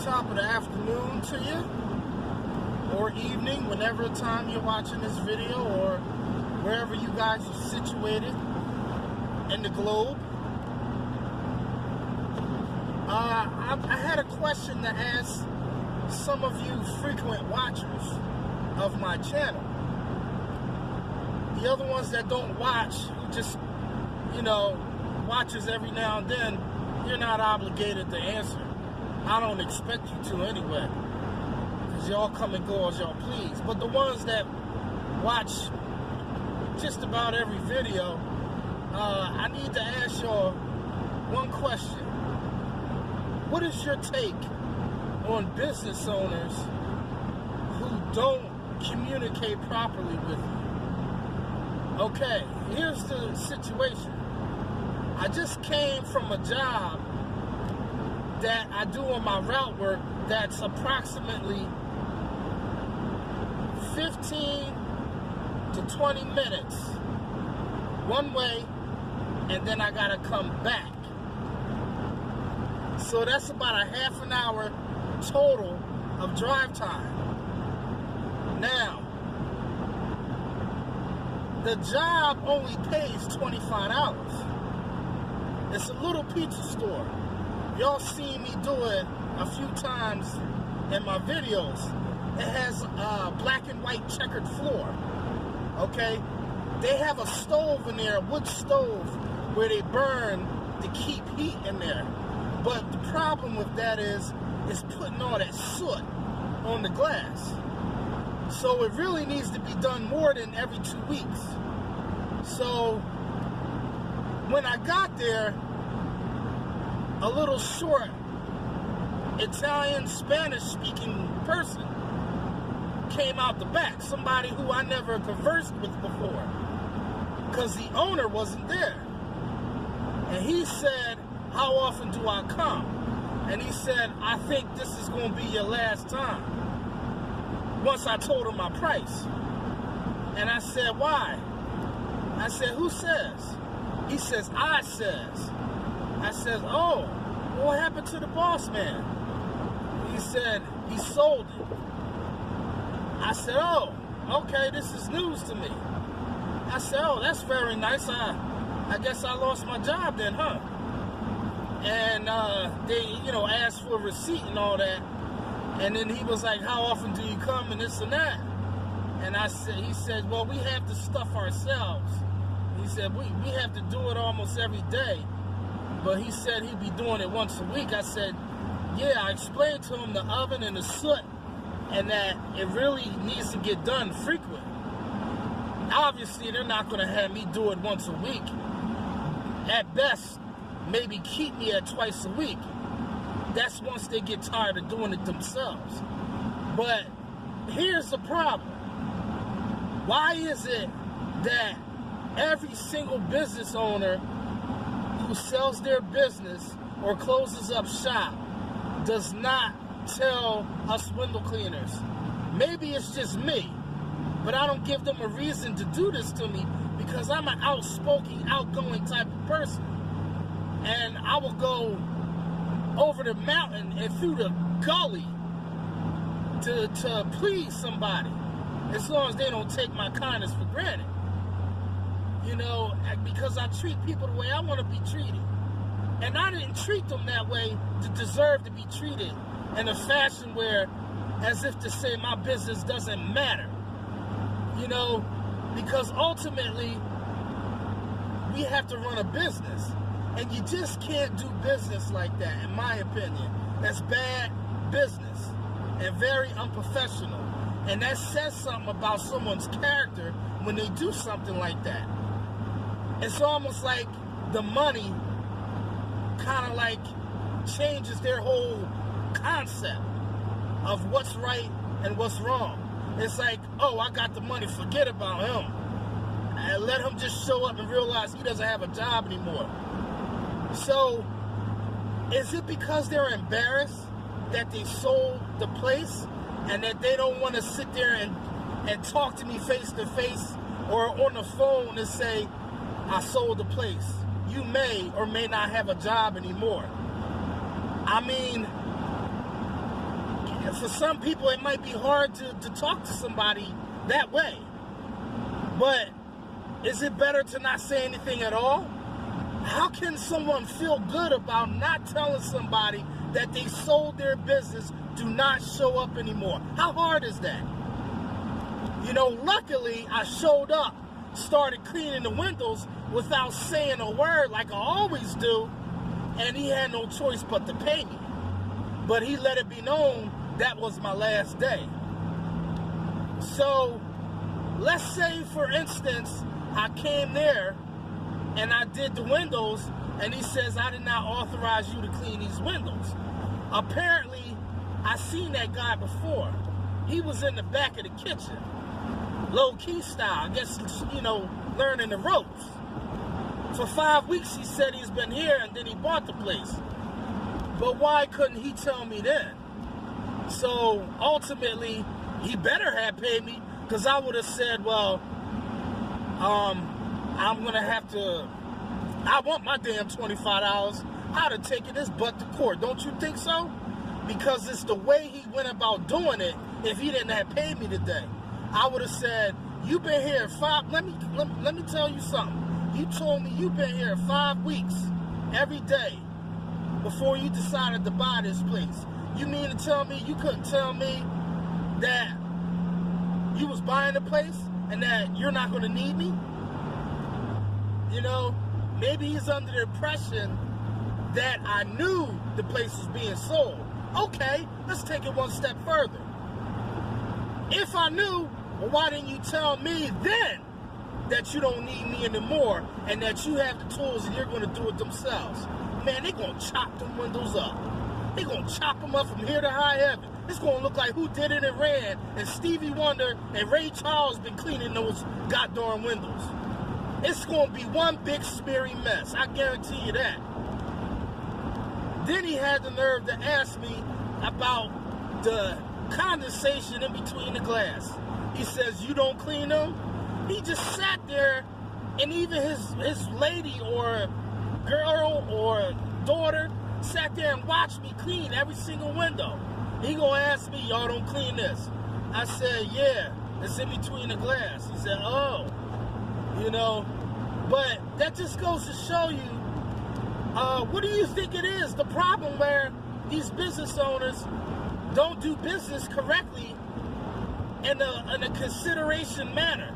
top of the afternoon to you, or evening, whenever time you're watching this video, or wherever you guys are situated in the globe. I had a question to ask some of you frequent watchers of my channel. The other ones that don't watch, just, watchers every now and then, you're not obligated to answer. I don't expect you to anyway, because y'all come and go as y'all please. But the ones that watch just about every video, I need to ask y'all one question. What is your take on business owners who don't communicate properly with you? Okay, here's the situation. I just came from a job that I do on my route work that's approximately 15 to 20 minutes one way, and then I gotta come back. So that's about a half an hour total of drive time. Now, the job only pays $25. It's a little pizza store. Y'all seen me do it a few times in my videos. It has a black and white checkered floor. Okay? They have a stove in there, a wood stove, where they burn to keep heat in there. But the problem with that is, it's putting all that soot on the glass. So it really needs to be done more than every 2 weeks. So when I got there, a little short Italian, Spanish-speaking person came out the back. Somebody who I never conversed with before, because the owner wasn't there. And he said, "How often do I come?" And he said, "I think this is going to be your last time." Once I told him my price. And I said, "Why?" I said, "Who says?" He says, "I says." I said, "Oh, what happened to the boss man?" He said, "He sold it." I said, "Oh, okay, this is news to me." I said, "Oh, that's very nice. I guess I lost my job then, huh?" And they, asked for a receipt and all that. And then he was like, "How often do you come?" and this and that. And he said, "Well, we have to stuff ourselves." He said, we have to do it almost every day. But he said he'd be doing it once a week. I said, yeah, I explained to him the oven and the soot, and that it really needs to get done frequent. Obviously, they're not going to have me do it once a week. At best, maybe keep me at twice a week. That's once they get tired of doing it themselves. But here's the problem. Why is it that every single business owner who sells their business or closes up shop does not tell us window cleaners? Maybe it's just me, but I don't give them a reason to do this to me, because I'm an outspoken, outgoing type of person. And I will go over the mountain and through the gully to please somebody, as long as they don't take my kindness for granted. Because I treat people the way I want to be treated. And I didn't treat them that way to deserve to be treated in a fashion where, as if to say my business doesn't matter. Because ultimately, we have to run a business. And you just can't do business like that, in my opinion. That's bad business and very unprofessional. And that says something about someone's character when they do something like that. It's almost like the money kind of like changes their whole concept of what's right and what's wrong. It's like, oh, I got the money, forget about him. And let him just show up and realize he doesn't have a job anymore. So, is it because they're embarrassed that they sold the place and that they don't want to sit there and talk to me face to face or on the phone and say, I sold the place? You may or may not have a job anymore. I mean, For some people, it might be hard to talk to somebody that way. But is it better to not say anything at all? How can someone feel good about not telling somebody that they sold their business, do not show up anymore? How hard is that? You know, luckily, I showed up, started cleaning the windows without saying a word like I always do, and he had no choice but to pay me. But he let it be known that was my last day. So, let's say, for instance, I came there and I did the windows, and he says, I did not authorize you to clean these windows. Apparently, I seen that guy before. He was in the back of the kitchen, low-key style, I guess, you know, learning the ropes. For 5 weeks, he said he's been here, and then he bought the place. But why couldn't he tell me then? So, ultimately, he better have paid me, because I would have said, well, I'm going to have to, I want my damn $25. I'd have taken this butt to court. Don't you think so? Because it's the way he went about doing it. If he didn't have paid me today, I would have said, you've been here let me tell you something. You told me you've been here 5 weeks every day before you decided to buy this place. You mean to tell me you couldn't tell me that you was buying the place and that you're not going to need me? You know, maybe he's under the impression that I knew the place was being sold. Okay, let's take it one step further. If I knew, well, why didn't you tell me then that you don't need me anymore and that you have the tools and you're going to do it themselves? Man, they're going to chop them windows up. They're going to chop them up from here to high heaven. It's going to look like Who Did It and Ran and Stevie Wonder and Ray Charles been cleaning those goddamn windows. It's going to be one big smeary mess. I guarantee you that. Then he had the nerve to ask me about the condensation in between the glass. He says, you don't clean them? He just sat there, and even his lady or girl or daughter sat there and watched me clean every single window. He gonna ask me, y'all don't clean this? I said, yeah, it's in between the glass. He said, oh, you know, but that just goes to show you, what do you think it is? The problem where these business owners don't do business correctly in a consideration manner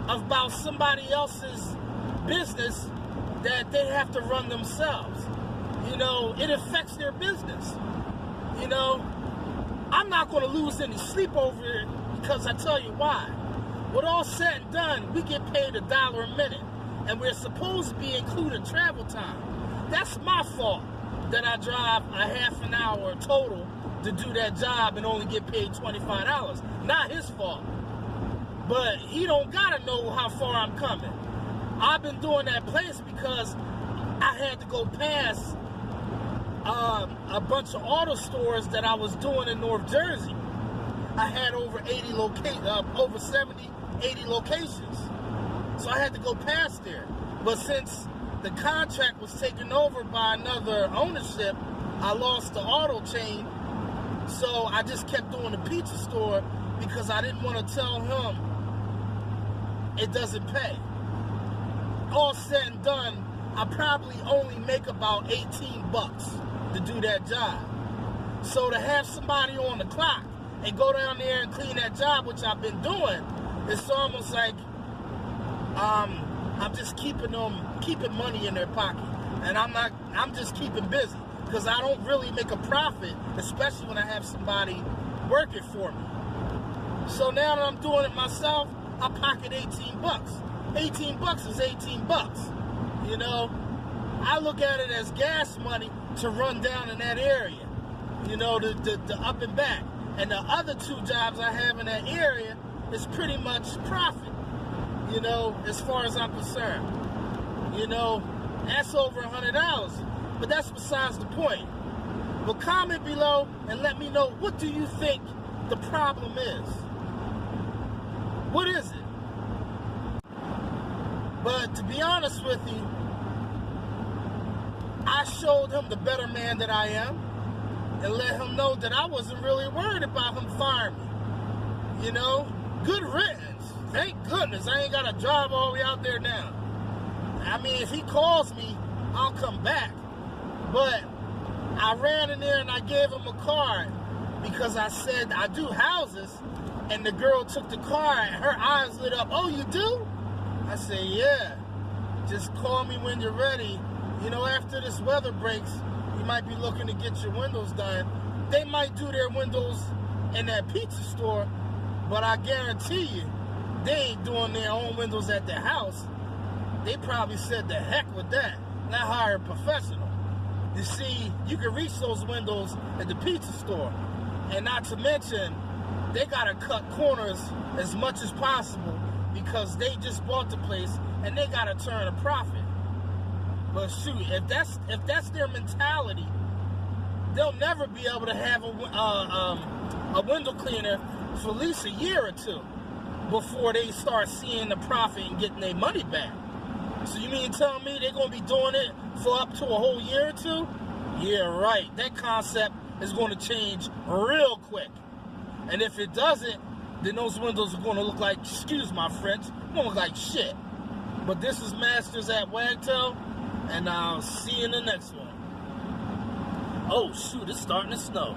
about somebody else's business that they have to run themselves. You know, it affects their business. You know, I'm not going to lose any sleep over it because I tell you why. With all said and done, we get paid $1 a minute, and we're supposed to be including travel time. That's my fault that I drive a half an hour total to do that job and only get paid $25. Not his fault. But he don't gotta know how far I'm coming. I've been doing that place because I had to go past a bunch of auto stores that I was doing in North Jersey. I had over 80 over 70, 80 locations. So I had to go past there. But since the contract was taken over by another ownership, I lost the auto chain. So I just kept doing the pizza store because I didn't want to tell him it doesn't pay. All said and done, I probably only make about 18 bucks to do that job. So to have somebody on the clock and go down there and clean that job, which I've been doing, it's almost like I'm just keeping money in their pocket. And I'm just keeping busy because I don't really make a profit, especially when I have somebody working for me. So now that I'm doing it myself, I pocket 18 bucks. 18 bucks is 18 bucks. You know, I look at it as gas money to run down in that area. You know, the up and back. And the other 2 jobs I have in that area is pretty much profit. You know, as far as I'm concerned. You know, that's over $100. But that's besides the point. But comment below and let me know, what do you think the problem is? What is it? But to be honest with you, I showed him the better man that I am. and let him know that I wasn't really worried about him firing me. You know, good riddance. Thank goodness I ain't got a job all the way out there now. I mean, if he calls me, I'll come back. But I ran in there and I gave him a card because I said I do houses, and the girl took the card and her eyes lit up. Oh, you do? I said, yeah. Just call me when you're ready. You know, after this weather breaks, you might be looking to get your windows done. They might do their windows in that pizza store, but I guarantee you, they ain't doing their own windows at their house. They probably said the heck with that. Not hire a professional. You see, you can reach those windows at the pizza store. And not to mention, they gotta cut corners as much as possible because they just bought the place and they gotta turn a profit. But shoot, if that's their mentality, they'll never be able to have a window cleaner for at least a year or two before they start seeing the profit and getting their money back. So you mean to tell me they're going to be doing it for up to a whole year or two? Yeah, right. That concept is going to change real quick. And if it doesn't, then those windows are going to look like, excuse my French, going to look like shit. But this is Masters at Wagtail, and I'll see you in the next one. Oh, shoot, it's starting to snow.